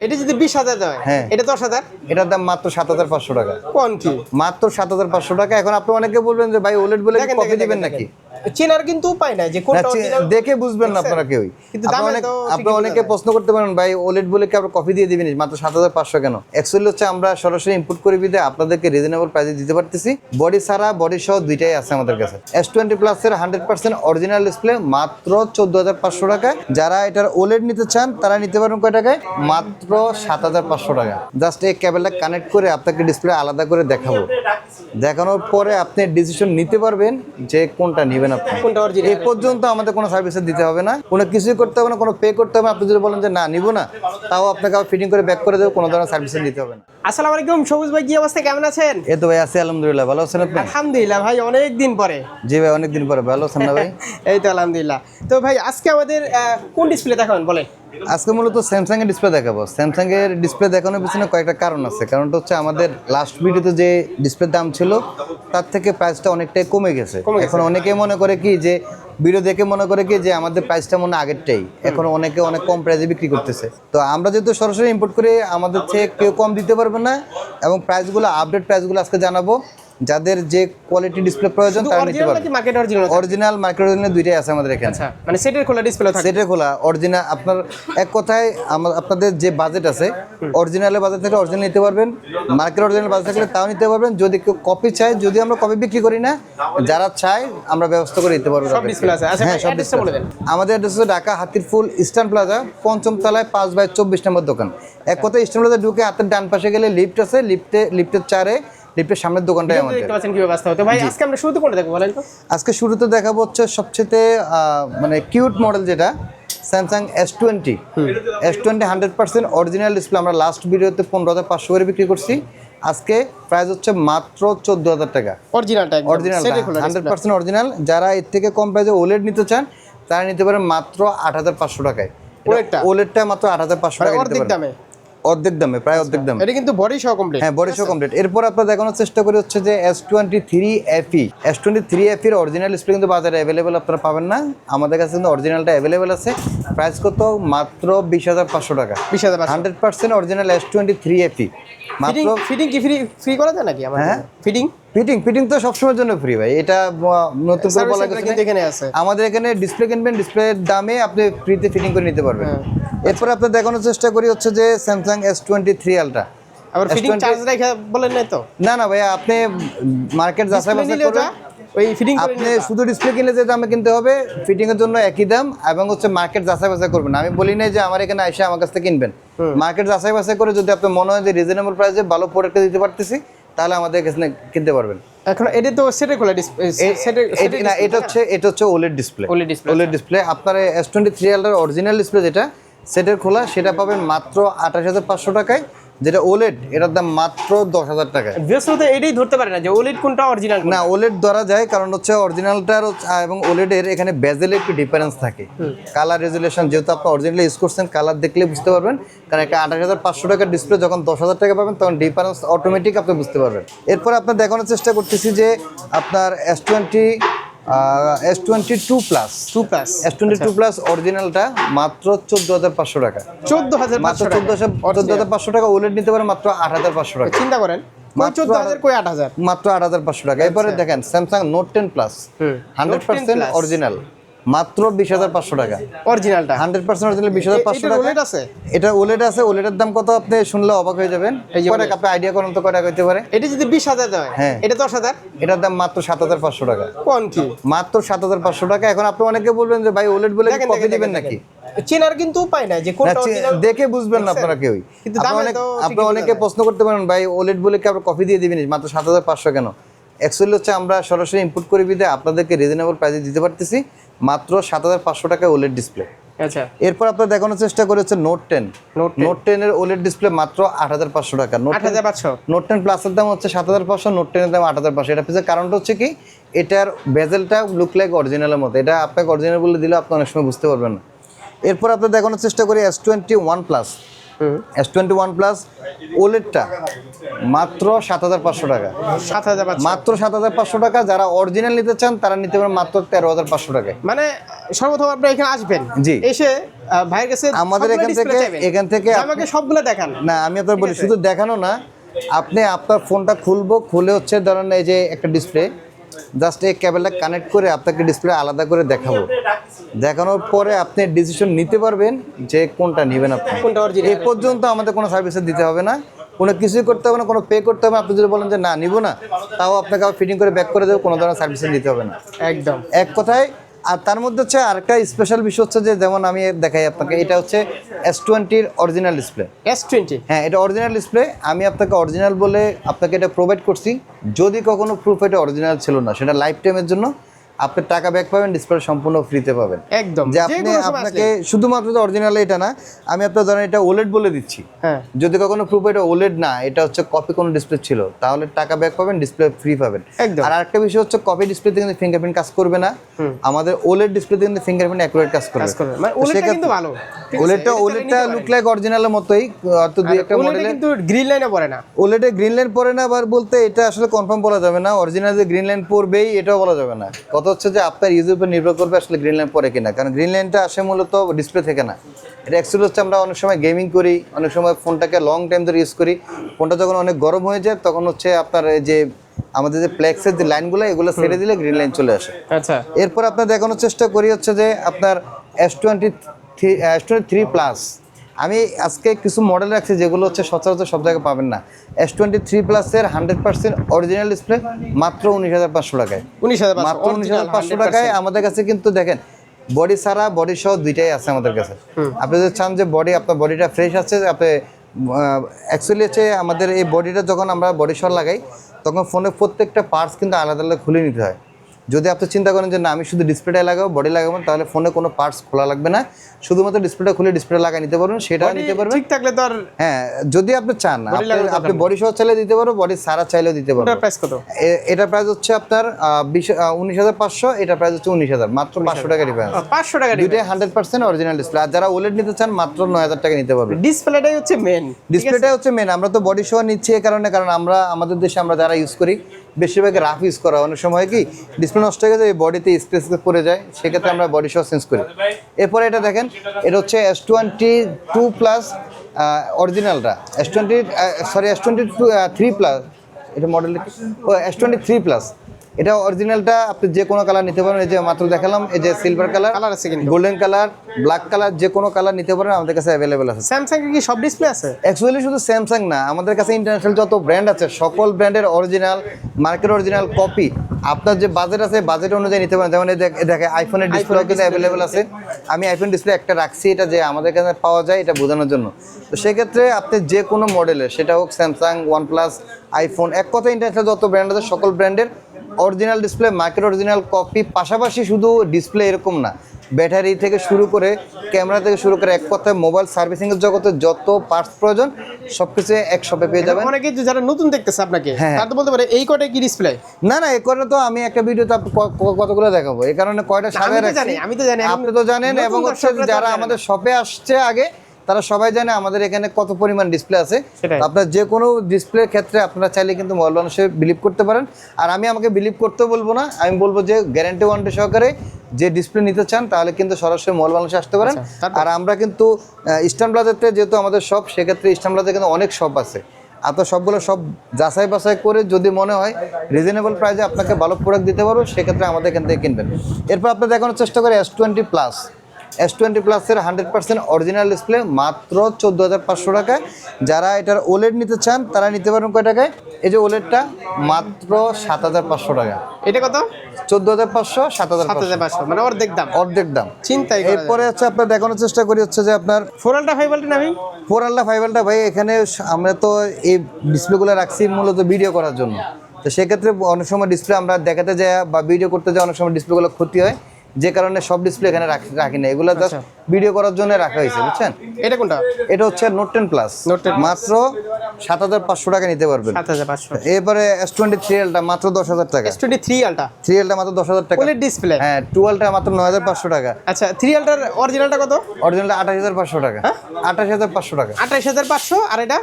এটা যদি 20,000 দেয়, হ্যাঁ। এটা 10,000, এটার দাম মাত্র 7,500 টাকা। কোন কি মাত্র 7,500 টাকা। এখন আপনি অনেকে বলবেন যে ভাই ওলেট বলে দেখেন, কপি দেখেন, দিবেন দেখেন, নাকি? চেনার কিন্তু উপায় নাই যে কোনটা না, অরিজিনাল। দেখে বুঝবেন না আপনারা কেউই। কিন্তু দামে তো আপনি অনেকে প্রশ্ন করতে পারেন ভাই ওলেট বলে কি আপনারা কপি দিয়ে দিবেন মাত্র 7,500 কেন? অ্যাকচুয়ালি হচ্ছে আমরা সরাসরি ইম্পোর্ট করে বিদে আপনাদেরকে রিজনেবল প্রাইসে দিতে পারতেছি। বডি ছাড়া বডি সহ দুইটাই আছে আমাদের কাছে। S20 প্লাস এর 100% অরিজিনাল ডিসপ্লে মাত্র 14,500 টাকা। যারা এটার ওলেট নিতে চান তারা নিতে পারবেন কয় টাকায়? মাত্র 7,500 টাকা। জাস্ট এই কেবলটা কানেক্ট করে আপনাকে ডিসপ্লে আলাদা করে দেখাবো। দেখানোর পরে আপনি ডিসিশন নিতে পারবেন যে কোনটা নেবেন আপনি। কোনটা অরিজিনাল। এই পর্যন্ত আমাদের কোনো সার্ভিসে দিতে হবে না, কোনো কিছুই করতে হবে না, কোনো পে করতে হবে না। আপনি যদি বলেন যে না নিব না, তাও আপনাকে আবার ফিটিং করে ব্যাক করে দেবো, কোনো ধরনের সার্ভিসে দিতে হবে না। আসসালামু আলাইকুম সবুজ ভাই, কি অবস্থা, কেমন আছেন? এই তো ভাই আছি আলহামদুলিল্লাহ, ভালো আছেন আপনি? আলহামদুলিল্লাহ ভাই, অনেক দিন পরে। জি ভাই, অনেকদিন পরে। ভালো আছেন না ভাই? এই তো আলহামদুলিল্লাহ। তো ভাই আজকে আমাদের কোন ডিসপ্লে দেখাবেন বলেন? আজকে মূলত স্যামসাং এর ডিসপ্লে দেখাবো। স্যামসাং এর ডিসপ্লে দেখানোর পিছনে কয়েকটা কারণ আছে। কারণটা হচ্ছে আমাদের লাস্ট ভিডিওতে যে ডিসপ্লের দাম ছিল তার থেকে প্রাইসটা অনেকটাই কমে গেছে। এখন অনেকে মনে করে কি যে ভিডিও দেখে মনে করে কি যে আমাদের প্রাইসটা মনে আগেরটাই, এখন অনেকে অনেক কম প্রাইসে বিক্রি করতেছে। তো আমরা যেহেতু সরাসরি ইম্পোর্ট করে আমাদের থেকে কেউ কম দিতে পারবে না, এবং প্রাইসগুলো আপডেট প্রাইসগুলো আজকে জানাবো। যাদের যে কোয়ালিটি ডিসপ্লে প্রয়োজন তারা নিতে পারবে। Market original, original market original দুইটাই আছে আমাদের এখানে। আচ্ছা, মানে সেটের খোলা ডিসপ্লে থাকে। সেটের খোলা অরিজিনাল। আপনার এক কথায় আপনাদের যে বাজেট আছে, অরিজিনালের বাজেট থাকলে অরিজিনাল নিতে পারবেন, মার্কেট অরিজিনাল বাজেট থাকলে তাও নিতে পারবেন। যদি কেউ কপি চায়, যদি আমরা কপি বিক্রি করি না, যারা চায় আমরা ব্যবস্থা করে দিতে পারবো। সব ডিসপ্লে আছে। আচ্ছা, হ্যাঁ, সব অ্যাড্রেসটা বলে দেন। আমাদের অ্যাড্রেস হচ্ছে ঢাকা হাতিরপুল ইস্টার্ন প্লাজা, 5ম তলায় 5/24 নম্বর দোকান। এক কথায় ইস্টার্ন প্লাজা ঢুকে হাতের ডান পাশে গেলে লিফট আছে, লিফটের 4-এ লিফটের সামনের দোকানটাই আমাদের। দেখতে পাচ্ছেন কি ব্যবস্থা হতো ভাই। আজকে আমরা শুরুতে কোনটা দেখবো বলেন তো? আজকে শুরুতে দেখাবো হচ্ছে সবচেয়ে মানে কিউট মডেল, যেটা Samsung S20। S20 100% original display আমরা লাস্ট ভিডিওতে 15,500 করে বিক্রি করছি। আজকে প্রাইস হচ্ছে মাত্র 14,000 টাকা। অরিজিনালটা, অরিজিনাল 100% অরিজিনাল। যারা এর থেকে কম প্রাইসে ওলেড নিতে চান তারা নিতে পারেন মাত্র 8,500 টাকায়। ওলেডটা মাত্র 8,500 টাকা অর্ধেক দামে। অর্ধেক দামে, প্রায় অর্ধেক দামে। এটা কিন্তু বডি সহ কমপ্লিট। হ্যাঁ, বডি সহ কমপ্লিট। এরপর আপনারা দেখানোর চেষ্টা করি হচ্ছে যে S23 FE। S23 FE এর অরিজিনাল ডিসপ্লে কিন্তু বাজারে অ্যাভেলেবেল আপনারা পাবেন না, আমাদের কাছে কিন্তু অরিজিনালটা অ্যাভেলেবেল আছে। প্রাইস কত? মাত্র 20,500 টাকা। 20,000 100% অরিজিনাল S23 FE মাত্র। ফিটিং কি ফ্রি করা যায় নাকি আমাদের? হ্যাঁ, ফিটিং তো সবসময়ের জন্য ফ্রি ভাই। এটা নতুন করে বলা গেছে কিন্তু এখানে আছে। আমাদের এখানে ডিসপ্লে কিনবেন, ডিসপ্লের দামে আপনি ফ্রিতে ফিটিং করে নিতে পারবেন। এরপর আপনার দেখানোর চেষ্টা করি হচ্ছে যে স্যামসাং S23 আলট্রা। আবার ফিটিং চার্জ রেখে বলেন না তো? না ভাইয়া, আপনি মার্কেট যাচাই বাছাই করবেন। ওই ফিটিং আপনি শুধু ডিসপ্লে কিনলে যে দামে কিনতে হবে, ফিটিং এর জন্য একই দাম, এবং হচ্ছে মার্কেট যাচাই বাছাই করবেন। আমি বলি না যে আমার এখানে এসে আমার কাছ থেকে কিনবেন। মার্কেট যাচাই বাছাই করে যদি আপনার মনে হয় যে রিজনেবল প্রাইসে ভালো প্রোডাক্ট দিতে পারতেছি, তাহলে আমাদের কাছে কিনতে পারবেন। এখন এটা তো সেটের খোলা ডিসপ্লে। না, এটা হচ্ছে ওলেড ডিসপ্লে। ওলেড ডিসপ্লে আপনার S23 আলট্রার অরিজিনাল ডিসপ্লে যেটা সেটের খোলা, সেটা পাবেন মাত্র 28,500 টাকায়। যেটা ওলেড, এটার দাম মাত্র 10,000 টাকা। বিশেষত এটাই ধরতে পারে না যে ওলেড কোনটা অরিজিনাল। না, ওলেড ধরা যায়, কারণ হচ্ছে অরিজিনালটার এবং ওলেডের এখানে বেজেলে একটু ডিফারেন্স থাকে। কালার রেজুলেশন, যেহেতু আপনি অরিজিনালি ইউজ করছেন, কালার দেখলে বুঝতে পারবেন। কারণ একটা 28,500 টাকার ডিসপ্লে যখন 10,000 টাকা পাবেন, তখন ডিফারেন্স অটোমেটিক আপনি বুঝতে পারবেন। এরপর আপনার দেখানোর চেষ্টা করতেছি যে আপনার S22 প্লাস S22 প্লাস অরিজিনালটা মাত্র 14,500 টাকা। 14,500 টাকা ওলেড নিতে পারেন মাত্র 8,500 টাকা। চিন্তা করেন, 14,000 কই 8,000, মাত্র 8,500 টাকা। এরপরে দেখেন স্যামসাং নোট 10 প্লাস 100% অরিজিনাল মাত্র 20,500 টাকা। অরিজিনালটা 100% অরিজিনাল 20,500 টাকা। ওলেড আছে, এটা ওলেড আছে। ওলেডের দাম কত আপনি শুনলে অবাক হয়ে যাবেন। আপনি আইডিয়া করেন তো কয় টাকা হইতে পারে? এটা যদি 20,000 দেয়, হ্যাঁ, এটা 10,000। এটার দাম মাত্র 7,500 টাকা। কোন কি মাত্র 7,500 টাকা। এখন আপনি অনেকে বলবেন যে ভাই ওলেড বলে কপি দিবেন নাকি? চেনার কিন্তু উপায় নাই যে কোনটা অরিজিনাল, দেখে বুঝবেন না আপনারা কেউই। কিন্তু আপনি অনেকে প্রশ্ন করতে পারেন ভাই ওলেড বলে কি আপনারা কপি দিয়ে দিবেন মাত্র 7,500 কেন? অ্যাকচুয়ালি হচ্ছে আমরা সরাসরি ইম্পোর্ট করে বিদে আপনাদেরকে রিজনেবল প্রাইসে দিতে পারতেছি মাত্র 7,500 টাকায় ওলেড ডিসপ্লে। আচ্ছা, এরপর আপনারা দেখানোর চেষ্টা করে হচ্ছে নোট 10 এর ওলেড ডিসপ্লে মাত্র 8,500 টাকা। নোট 10 প্লাসের দাম হচ্ছে 7,500, নোট 10 এর দাম 8,500। এটা পিছনে কারণটা হচ্ছে কি, এটার বেজেলটা লুক লাইক অরিজিনালের মতো। এটা আপনাকে অরিজিনাল বলে দিলে আপনি অনেক সময় বুঝতে পারবেন না। এরপর আপনারা দেখানোর চেষ্টা করি S21 প্লাস। S21 প্লাস ওলেডটা মাত্র 7,500 টাকা। 7,500 মাত্র 7,500 টাকা। যারা অরিজিনাল নিতে চান তারা নিতে পারেন মাত্র 13,500 টাকায়। মানে সর্বপ্রথম আপনি এখানে আসবেন, জি, এসে ভাইয়ের কাছে আমাদের এখান থেকে আমাকে সবগুলো দেখান না, আমি আপনার বলি শুধু দেখানো না, আপনি আপনার ফোনটা খুলে হচ্ছে ধরেন এই যে একটা ডিসপ্লে, জাস্ট এই কেবলটা কানেক্ট করে আপনাকে ডিসপ্লে আলাদা করে দেখাবো। দেখানোর পরে আপনি ডিসিশন নিতে পারবেন যে কোনটা নেবেন আপনি। কোনটা অরিজিনাল। এই পর্যন্ত আমাদের কোনো সার্ভিসে দিতে হবে না, কোনো কিছুই করতে হবে না, কোনো পে করতে হবে না। আপনি যদি বলেন যে না নিব না, তাও আপনাকে আবার ফিটিং করে ব্যাক করে দেবো, কোনো ধরনের সার্ভিসে দিতে হবে না একদম এক কথায়। আর তার মধ্যে হচ্ছে আরেকটা স্পেশাল বিষয় হচ্ছে যে যেমন আমি দেখাই আপনাকে, এটা হচ্ছে S20 অরিজিনাল ডিসপ্লে। S20 হ্যাঁ, এটা অরিজিনাল ডিসপ্লে। আমি আপনাকে অরিজিনাল বলে আপনাকে এটা প্রোভাইড করছি। যদি কখনো প্রুফ এটা অরিজিনাল ছিল না, সেটা লাইফ টাইমের জন্য আপনি টাকা ব্যাক পাবেন, ডিসপ্লে সম্পূর্ণ ফ্রিতে পাবেন। একদম যে আপনাকে শুধুমাত্র অরিজিনাল এটা না, আমি আপনার ধরেন এটা ওলেড বলে দিচ্ছি। হ্যাঁ, যদি কখনো প্রুফ এটা ওলেড না, এটা হচ্ছে কপি কোনো ডিসপ্লে ছিল, তাহলে টাকা ব্যাক পাবেন, ডিসপ্লে ফ্রি পাবেন। আর আরেকটা বিষয় হচ্ছে কপি ডিসপ্লেতে কিন্তু ফিঙ্গারপ্রিন্ট কাজ করবে না, আমাদের ওলেড ডিসপ্লেতে কিন্তু ফিঙ্গারপ্রিন্ট অ্যাকুরেট কাজ করবে। মানে ওলেডটা কিন্তু ভালো। ওলেডটা লুক লাইক অরিজিনালের মতোই, হয়তো দুই একটা মডেলে কিন্তু গ্রিন লাইনে পড়ে না। ওলেডে গ্রিন লাইন পড়ে না, আবার বলতে এটা আসলে কনফার্ম বলা যাবে না। অরিজিনাল যে গ্রিন লাইন পড়বেই এটাও বলা যাবে না। কথা হচ্ছে যে আপনার ইউজের উপর নির্ভর করবে আসলে গ্রিন লাইন পড়ে কিনা, কারণ গ্রিন লাইনটা আসে মূলত ডিসপ্লে থেকে না। এটা অ্যাকচুয়ালি হচ্ছে আমরা অনেক সময় গেমিং করি, অনেক সময় ফোনটাকে লং টাইম ধরে ইউজ করি, ফোনটা যখন অনেক গরম হয়ে যায় তখন হচ্ছে আপনার এই যে আমাদের যে প্লেক্সের যে লাইনগুলো এগুলো ছেড়ে দিলে গ্রিন লাইন চলে আসে। আচ্ছা, এরপর আপনার দেখানোর চেষ্টা করি হচ্ছে যে আপনার S23 প্লাস। আমি আজকে কিছু মডেল রাখছি যেগুলো হচ্ছে সচরাচর সব জায়গায় পাবেন না। S23 প্লাসের 100% অরিজিনাল ডিসপ্লে মাত্র 19,500 টাকায়। 19,500 মাত্র 19,500 টাকায় আমাদের কাছে কিন্তু দেখেন বডি ছাড়া বডি সহ দুইটাই আছে আমাদের কাছে। আপনি যদি চান যে আপনার বডিটা ফ্রেশ আছে, আপনি অ্যাকচুয়ালি হচ্ছে আমাদের এই বডিটা যখন আমরা বডি সহ লাগাই তখন ফোনের প্রত্যেকটা পার্টস কিন্তু আলাদা আলাদা খুলে নিতে হয়। যদি আপনি চিন্তা করেন যে না আমি শুধু ডিসপ্লেটা লাগাবো, বডি লাগাবো, তাহলে ফোনে কোনো পার্টস খোলা লাগবে না, শুধুমাত্র ডিসপ্লেটা খুলে ডিসপ্লে লাগিয়ে নিতে পারবেন, সেটা নিতে পারবেন। ঠিক থাকলে তো আর হ্যাঁ, যদি আপনি চান আপনি বডি সহ চাইলে দিতে পারো, বডি সারা চাইলেও দিতে পারো। এটার প্রাইস কত? এটার প্রাইস হচ্ছে আপনার 19,500, এটার প্রাইস হচ্ছে 19,000, মাত্র 500 টাকা ডিফারেন্স। 500 টাকা দুইটাই 100% অরিজিনাল ডিসপ্লে। আর যারা ওলেড নিতে চান মাত্র 9,000 টাকা নিতে পারবেন। ডিসপ্লেটাই হচ্ছে মেন, ডিসপ্লেটাই হচ্ছে মেন। আমরা তো বডি সহ নিচ্ছি এই কারণে, কারণ আমরা আমাদের দেশে আমরা যারা ইউজ করি বেশিরভাগ রাফ ইউজ করা, অনেক সময় কি ডিসপ্লে নষ্ট হয়ে গেছে, এই বডিতে স্ক্র্যাচ পড়ে যায়, সেক্ষেত্রে আমরা বডি সহ চেঞ্জ করি। এরপরে এটা দেখেন, এটা হচ্ছে S22 প্লাস অরিজিনালটা, S23 প্লাস, এটা মডেল S23 প্লাস। এটা অরিজিনালটা আপনি যে কোনো কালার নিতে পারেন, এই যে মাত্র দেখালাম, এই যে সিলভার কালার আছে, কিন্তু গোল্ডেন কালার, ব্ল্যাক কালার, যে কোনো কালার নিতে পারেন, আমাদের কাছে অ্যাভেলেবেল আছে। স্যামসাং এর কি সব ডিসপ্লে আছে? অ্যাকচুয়ালি শুধু স্যামসাং না, আমাদের কাছে ইন্টারন্যাশনাল যত ব্র্যান্ড আছে সকল ব্র্যান্ডের অরিজিনাল, মার্কেট অরিজিনাল কপি, আপনার যে বাজেট আছে বাজেট অনুযায়ী নিতে পারেন। যেমন দেখে আইফোনের ডিসপ্লে কিন্তু অ্যাভেলেবেল আছে। আমি আইফোন ডিসপ্লে একটা রাখছি, এটা যে আমাদের কাছে পাওয়া যায় এটা বোঝানোর জন্য। তো সেক্ষেত্রে আপনি যে কোনো মডেলের, সেটা হোক স্যামসাং, ওয়ানপ্লাস, আইফোন, এক কথা ইন্টারন্যাশনাল যত ব্র্যান্ড আছে সকল ব্র্যান্ডের original display, market original copy, পাশাপাশি শুধু ডিসপ্লে এরকম না, ব্যাটারি থেকে শুরু করে ক্যামেরা থেকে শুরু করে এক কথায় মোবাইল সার্ভিসিংয়ের জগতে যত পার্টস প্রয়োজন সব কিছু এক শপে পেয়ে যাবেন। অনেকে যারা নতুন দেখতেছে আপনাকে, তারা তো বলতে পারে এই কয়টা কি ডিসপ্লে? না না, এই কয়টা তো আমি একটা ভিডিওতে কতগুলো দেখাবো, এই কারণে কয়টা সাজায় রাখছি। আমি তো জানি, আপনি তো জানেন, এবং হচ্ছে যারা আমাদের শপে আসছে আগে তারা সবাই জানে আমাদের এখানে কত পরিমাণ ডিসপ্লে আছে। আপনার যে কোনো ডিসপ্লের ক্ষেত্রে আপনারা চাইলে কিন্তু মোবাইল মানুষে বিলিভ করতে পারেন। আর আমি আমাকে বিলিভ করতে বলবো না, আমি বলবো যে গ্যারান্টি ওয়ারেন্টি সহকারে যে ডিসপ্লে নিতে চান তাহলে কিন্তু সরাসরি মোবাইল মানুষে আসতে পারেন। আর আমরা কিন্তু ইস্টার্ন প্লাজাতে যেহেতু আমাদের শপ, সেক্ষেত্রে ইস্টার্ন প্লাজা কিন্তু অনেক শপ আছে। আপনার সবগুলো সব যাচাই বাছাই করে যদি মনে হয় রিজনেবল প্রাইসে আপনাকে ভালো প্রোডাক্ট দিতে পারবো, সেক্ষেত্রে আমাদের এখান থেকে কিনবেন। এরপর আপনি দেখানোর চেষ্টা করে S20 প্লাস। S20 প্লাসের 100% অরিজিনাল ডিসপ্লে মাত্র 14,500 টাকায়। যারা এটার ওলেড নিতে চান তারা নিতে পারেন কয় টাকায়? এই যে ওলেডটা মাত্র 7,500 টাকা। এটা কত? 14,500, 7,500, মানে অর্ধেক দাম। অর্ধেক দাম। চিন্তাই। এরপরে হচ্ছে আপনার দেখানোর চেষ্টা করি হচ্ছে যে আপনার 4 5 না ভাই? 4 5 ভাই, এখানে আমরা তো এই ডিসপ্লেগুলো রাখছি মূলত ভিডিও করার জন্য। তো সেক্ষেত্রে অনেক সময় ডিসপ্লে আমরা দেখাতে যাই বা ভিডিও করতে যাই, অনেক সময় ডিসপ্লেগুলো ক্ষতি হয়, যে কারণে সব ডিসপ্লে এখানে রাখি না। এগুলো জাস্ট ভিডিও করার জন্য রাখা হয়েছে, বুঝছেন? এটা কোনটা? এটা হচ্ছে নোট 10 প্লাস, Note 10 Plus। মাত্র 7500 টাকা নিতে পারবেন। 7500। এরপরে S23 Ultra মাত্র 10000 টাকা। S23 Ultra 3 Ultra মাত্র 10000 টাকা। OLED display. হ্যাঁ, 2 Ultra মাত্র 9500 টাকা। আচ্ছা 3 Ultraর অরিজিনালটা কত? অরিজিনালটা 28500 টাকা। হ্যাঁ? 28500 টাকা। 28500 আর এটা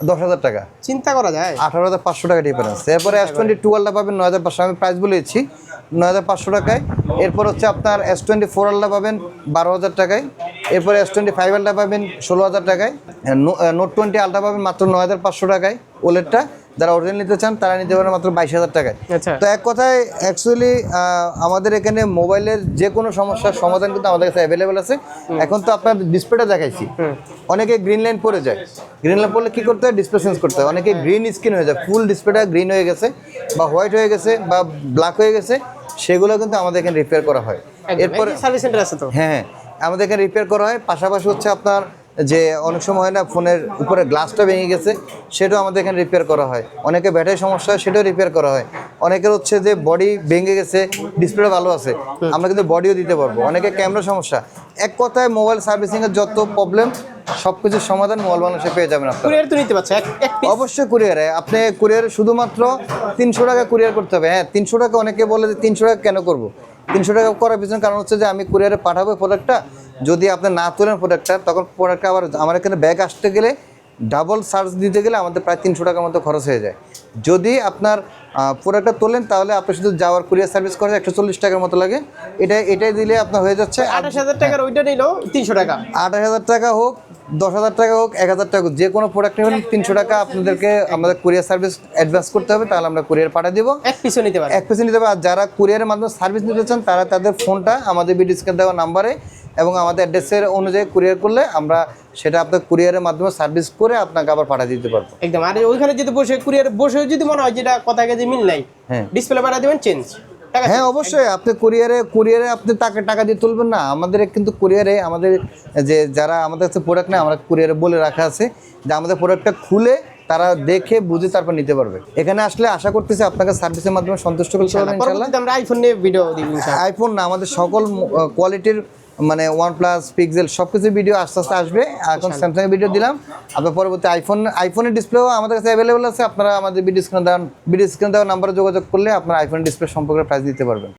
10000 টাকা। চিন্তা করা যায়। 18500 টাকা ডিফারেন্স। এরপরে S22 Ultra পাবেন 9500, আমি প্রাইস বলে দিচ্ছি 9500 টাকায়। এরপর হচ্ছে আপনার S24 Ultra পাবেন 12000 টাকায়। এরপরে S25 Ultra পাবেন 16000 টাকায়। নোট 20 Ultra পাবেন মাত্র 9500 টাকায়। ওলেটটা যারা অরিজিনাল নিতে চান তারা নিতে পারেন মাত্র 22000 টাকায়। আচ্ছা তো এক কথায় অ্যাকচুয়ালি আমাদের এখানে মোবাইলের যে কোনো সমস্যার সমাধান কিন্তু আমাদের কাছে অ্যাভেলেবেল আছে। এখন তো আপনার ডিসপ্লেটা দেখাইছি, অনেকে গ্রিন লাইন পড়ে যায়। গ্রিন লাইন পড়লে কী করতে হয়? ডিসপ্লে চেঞ্জ করতে হয়। অনেকে গ্রিন স্ক্রিন হয়ে যায়, ফুল ডিসপ্লেটা গ্রিন হয়ে গেছে বা হোয়াইট হয়ে গেছে বা ব্ল্যাক হয়ে গেছে, সেগুলো কিন্তু আমাদের এখানে রিপেয়ার করা হয়। এরপর সার্ভিস সেন্টার আছে তো? হ্যাঁ, আমাদের এখানে রিপেয়ার করা হয়। পাশাপাশি হচ্ছে আপনার যে অনেক সময় হয় না ফোনের উপরে গ্লাসটা ভেঙে গেছে, সেটাও আমাদের এখানে রিপেয়ার করা হয়। অনেকে ব্যাটারি সমস্যা হয়, সেটাও রিপেয়ার করা হয়। অনেকের হচ্ছে যে বডি ভেঙে গেছে, ডিসপ্লে ভালো আছে, আমরা কিন্তু বডিও দিতে পারবো। অনেকে ক্যামেরা সমস্যা, এক কথায় মোবাইল সার্ভিসিংয়ের যত প্রবলেম সব কিছুর সমাধান মোবাইল বাংলাদেশে পেয়ে যাবেন আপনারা। কুরিয়ার তো নিতে পারছে এক পিস? অবশ্যই কুরিয়ারে। আপনি কুরিয়ারে শুধুমাত্র 300 টাকা কুরিয়ার করতে হবে। হ্যাঁ, 300 টাকা। অনেকে বলে যে 300 টাকা কেন করবো? 300 টাকা করার পিছনে কারণ হচ্ছে যে আমি কুরিয়ারে পাঠাবো প্রোডাক্টটা, যদি আপনি না তোলেন প্রোডাক্টটা, তখন প্রোডাক্টটা আবার আমার এখানে ব্যাগ আসতে গেলে ডাবল চার্জ দিতে গেলে আমাদের প্রায় 300 টাকার মতো খরচ হয়ে যায়। যদি আপনার প্রোডাক্টটা তোলেন তাহলে আপনি শুধু যাওয়ার কুরিয়ার সার্ভিস করে 140 টাকার মতো লাগে। এটাই দিলে আপনার হয়ে যাচ্ছে 28000 টাকার ওইটা নিলো 300 টাকা। 28000 টাকা হোক, 10000 টাকা হোক, 1000 টাকা হোক, যে কোনো প্রোডাক্ট নেবেন 300 টাকা আপনাদেরকে আমাদের কুরিয়ার সার্ভিস অ্যাডভান্স করতে হবে, তাহলে আমরা কুরিয়ার পাঠিয়ে দেবো। এক পিসও নিতে পারে? এক পিসে নিতে হবে। আর যারা কুরিয়ারের মাধ্যমে সার্ভিস নিতে চান তারা তাদের ফোনটা আমাদের ভিডিও স্ক্রিনে দেওয়া নাম্বারে এবং আমাদের অ্যাড্রেসের অনুযায়ী কুরিয়ার করলে আমরা সেটা আপনার কুরিয়ারের মাধ্যমে সার্ভিস করে আপনাকে আবার পাঠিয়ে দিতে পারবো। একদম। আর ওইখানে যদি বসে কুরিয়ার বসে যদি মনে হয় যেটা কথা যে মিল নাই, হ্যাঁ, ডিসপ্লে পাঠিয়ে দেবেন চেঞ্জ। হ্যাঁ অবশ্যই। আপনি কুরিয়ারে আপনি তাকে টাকা দিয়ে তুলবেন না। আমাদের কিন্তু কুরিয়ারে আমাদের যে যারা আমাদের কাছে প্রোডাক্ট নেয়, আমরা কুরিয়ারে বলে রাখা আছে যে আমাদের প্রোডাক্টটা খুলে তারা দেখে বুঝে তারপর নিতে পারবে। এখানে আসলে আশা করতেছি আপনাকে সার্ভিসের মাধ্যমে সন্তুষ্ট করতে পারবেন ইনশাআল্লাহ। পরবর্তীতে আমরা আইফোন নিয়ে ভিডিও দিব ইনশাআল্লাহ। আইফোন না, আমাদের সকল কোয়ালিটির মানে OnePlus, পিক্সেল সব কিছু ভিডিও আস্তে আস্তে আসবে। এখন স্যামসাং এর ভিডিও দিলাম, আপনার পরবর্তী আইফোনের ডিসপ্লেও আমাদের কাছে অ্যাভেলেবেল আছে। আপনারা আমাদের ভিডিও স্ক্রিনে দেওয়া নাম্বারে যোগাযোগ করলে আপনার আইফোনের ডিসপ্লে সম্পর্কে প্রাইস দিতে পারবেন।